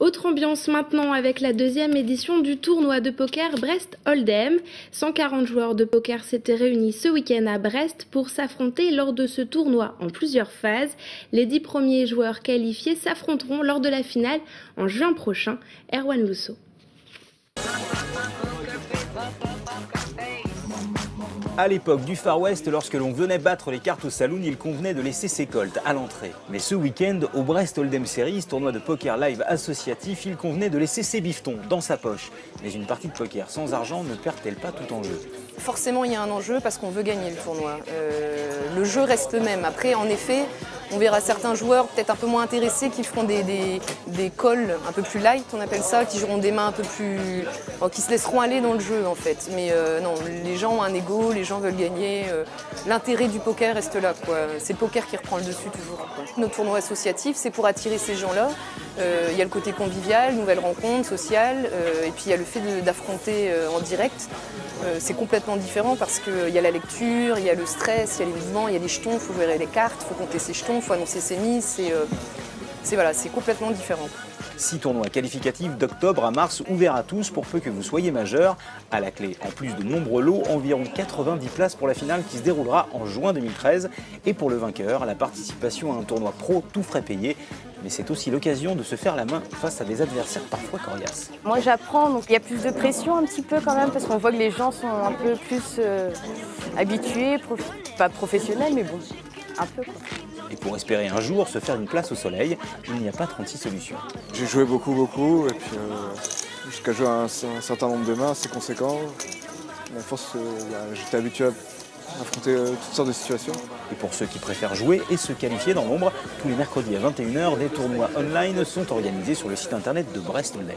Autre ambiance maintenant avec la deuxième édition du tournoi de poker Brest Hold'em. 140 joueurs de poker s'étaient réunis ce week-end à Brest pour s'affronter lors de ce tournoi en plusieurs phases. Les 10 premiers joueurs qualifiés s'affronteront lors de la finale en juin prochain. Erwan Lousseau. À l'époque du Far West, lorsque l'on venait battre les cartes au saloon, il convenait de laisser ses colts à l'entrée. Mais ce week-end, au Brest Hold'em Series, tournoi de poker live associatif, il convenait de laisser ses bifetons dans sa poche. Mais une partie de poker sans argent ne perd-elle pas tout enjeu? Forcément, il y a un enjeu parce qu'on veut gagner le tournoi. Le jeu reste le même. Après, en effet, on verra certains joueurs peut-être un peu moins intéressés qui feront des calls un peu plus light, on appelle ça, qui joueront des mains un peu plus... qui se laisseront aller dans le jeu, en fait. Mais non, les gens ont un ego, les gens veulent gagner. L'intérêt du poker reste là, quoi. C'est le poker qui reprend le dessus toujours, quoi. Nos tournois associatifs, c'est pour attirer ces gens-là. Il y a le côté convivial, nouvelles rencontres sociales, et puis il y a le fait d'affronter en direct. C'est complètement différent parce qu'il y a la lecture, il y a le stress, il y a les mouvements, il y a les jetons, il faut gérer les cartes, il faut compter ses jetons, il faut annoncer ses mises. C'est complètement différent. 6 tournois qualificatifs d'octobre à mars ouverts à tous pour peu que vous soyez majeur. À la clé, en plus de nombreux lots, environ 90 places pour la finale qui se déroulera en juin 2013. Et pour le vainqueur, la participation à un tournoi pro tout frais payé. Mais c'est aussi l'occasion de se faire la main face à des adversaires parfois coriaces. Moi j'apprends, donc il y a plus de pression un petit peu quand même, parce qu'on voit que les gens sont un peu plus habitués, pas professionnels, mais bon, un peu quoi. Et pour espérer un jour se faire une place au soleil, il n'y a pas 36 solutions. J'ai joué beaucoup, et puis jusqu'à jouer un certain nombre de mains assez conséquent. À force, j'étais habitué à affronter toutes sortes de situations. Et pour ceux qui préfèrent jouer et se qualifier dans l'ombre, tous les mercredis à 21 h, des tournois online sont organisés sur le site internet de Brest Hold'em.